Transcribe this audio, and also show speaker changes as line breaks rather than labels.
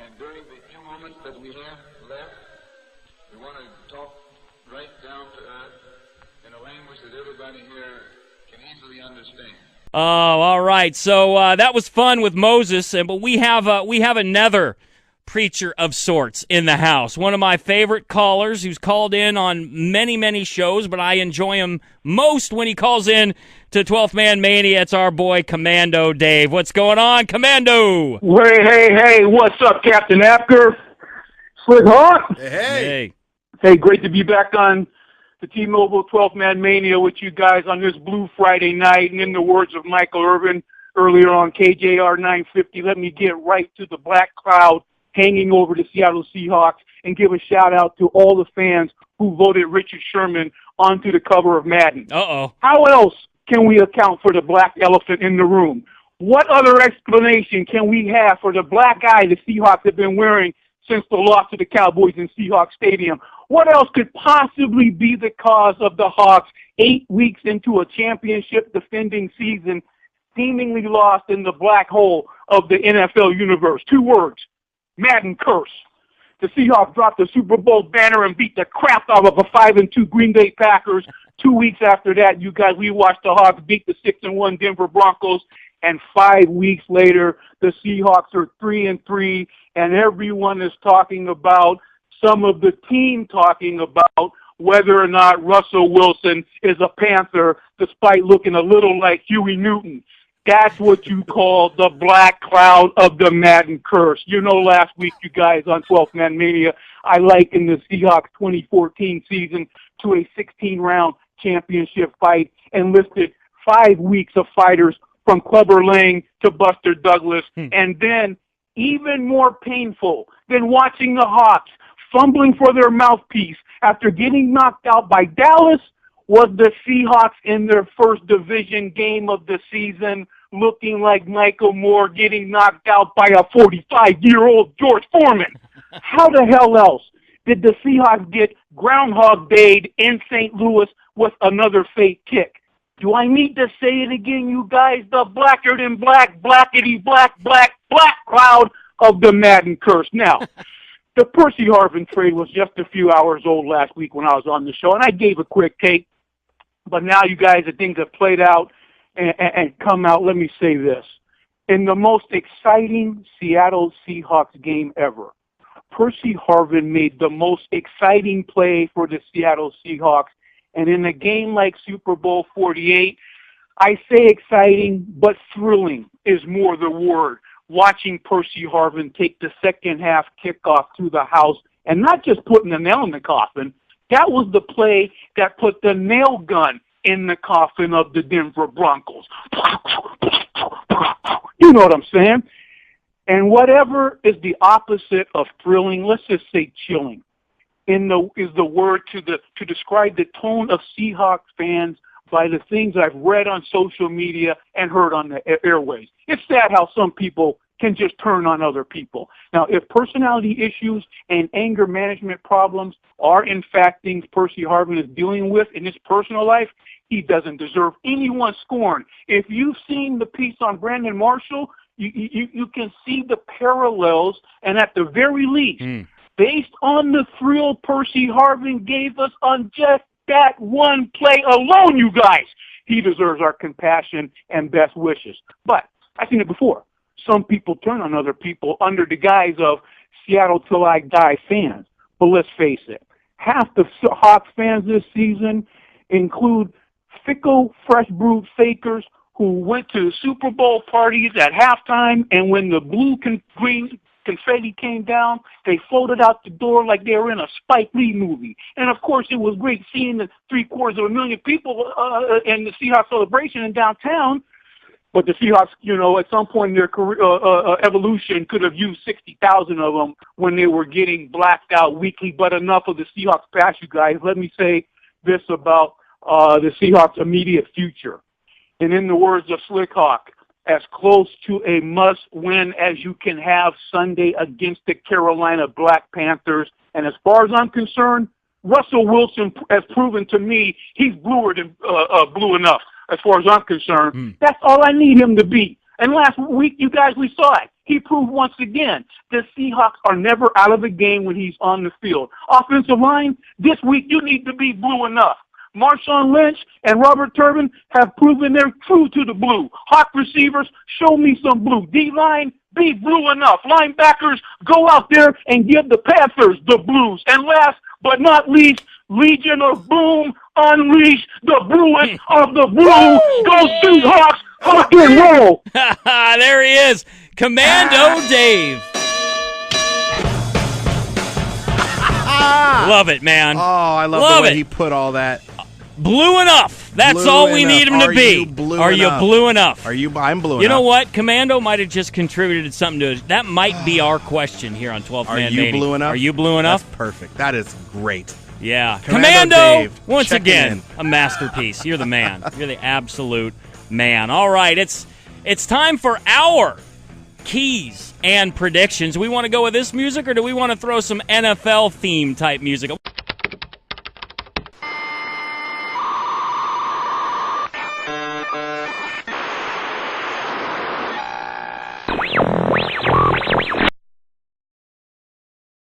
And during the few moments that we have left, we want to talk right down to earth in a language that everybody here can easily understand.
Oh, all right. So that was fun with Moses, but we have another preacher of sorts in the house. One of my favorite callers who's called in on many, many shows, but I enjoy him most when he calls in to 12th Man Mania. It's our boy Commando Dave. What's going on, Commando?
Hey, what's up, Captain Abker? Slick Hawk?
Hey.
Hey, great to be back on the T-Mobile 12th Man Mania with you guys on this Blue Friday night. And in the words of Michael Irvin earlier on KJR 950, let me get right to the black cloud hanging over the Seattle Seahawks and give a shout-out to all the fans who voted Richard Sherman onto the cover of Madden.
Uh-oh.
How else can we account for the black elephant in the room? What other explanation can we have for the black eye the Seahawks have been wearing since the loss to the Cowboys in Seahawks Stadium? What else could possibly be the cause of the Hawks 8 weeks into a championship defending season seemingly lost in the black hole of the NFL universe? 2 words: Madden curse. The Seahawks dropped the Super Bowl banner and beat the crap out of a 5-2 Green Bay Packers. 2 weeks after that, you guys, we watched the Hawks beat the 6-1 Denver Broncos. And 5 weeks later, the Seahawks are 3-3, and everyone is talking about, some of the team talking about, whether or not Russell Wilson is a Panther, despite looking a little like Huey Newton. That's what you call the black cloud of the Madden curse. You know, last week, you guys, on 12th Man Mania, I likened the Seahawks 2014 season to a 16-round championship fight and listed 5 weeks of fighters from Clubber Lang to Buster Douglas. And then, even more painful than watching the Hawks fumbling for their mouthpiece after getting knocked out by Dallas was the Seahawks in their first division game of the season, looking like Michael Moore getting knocked out by a 45-year-old George Foreman. How the hell else did the Seahawks get Groundhog Day'd in St. Louis with another fake kick? Do I need to say it again, you guys? The blacker than black, blackety black cloud of the Madden curse. Now, the Percy Harvin trade was just a few hours old last week when I was on the show, and I gave a quick take. But now, you guys, the things have played out and come out. Let me say this. In the most exciting Seattle Seahawks game ever, Percy Harvin made the most exciting play for the Seattle Seahawks. And in a game like Super Bowl 48, I say exciting, but thrilling is more the word. Watching Percy Harvin take the second half kickoff to the house and not just putting the nail in the coffin. That was the play that put the nail gun in the coffin of the Denver Broncos. You know what I'm saying? And whatever is the opposite of thrilling, let's just say chilling, is the word to describe the tone of Seahawks fans by the things I've read on social media and heard on the airways. It's sad how some people can just turn on other people. Now, if personality issues and anger management problems are in fact things Percy Harvin is dealing with in his personal life, he doesn't deserve anyone's scorn. If you've seen the piece on Brandon Marshall, you can see the parallels, and at the very least, based on the thrill Percy Harvin gave us on just that one play alone, you guys, he deserves our compassion and best wishes. But I've seen it before. Some people turn on other people under the guise of Seattle Till I Die fans. But let's face it, half the Hawks fans this season include fickle, fresh-brewed fakers who went to Super Bowl parties at halftime, and when the blue-green confetti came down, they floated out the door like they were in a Spike Lee movie. And, of course, it was great seeing the 750,000 people in the Seahawks celebration in downtown. But the Seahawks, at some point in their career, evolution could have used 60,000 of them when they were getting blacked out weekly. But enough of the Seahawks past, you guys. Let me say this about the Seahawks' immediate future. And in the words of Slick Hawk, as close to a must-win as you can have Sunday against the Carolina Black Panthers. And as far as I'm concerned, Russell Wilson has proven to me he's bluer than blue enough. As far as I'm concerned, that's all I need him to be. And last week, you guys, we saw it. he proved once again the Seahawks are never out of the game when he's on the field. Offensive line, this week you need to be blue enough. Marshawn Lynch and Robert Turbin have proven they're true to the blue. Hawk receivers, show me some blue. D-line, be blue enough. Linebackers, go out there and give the Panthers the blues. And last but not least, Legion of Boom, unleash the bluest of the blue. Go Seahawks, rock and roll.
There he is, Commando Dave. Love it, man.
Oh, I love the way he put all that.
Blue enough. That's
Blue
all we
enough.
need him to
Are
be.
you blue
Are you
enough?
blue enough?
I'm blue enough.
You know what? Commando might have just contributed something to it. That might be our question here on 12th Man
Are you
Mania.
blue enough?
Are you blue enough?
That's perfect. That is great.
Yeah.
Commando Dave,
once
checking
again,
in.
a masterpiece. You're the man. You're the absolute man. All right, it's time for our keys and predictions. We want to go with this music, or do we want to throw some NFL theme type music?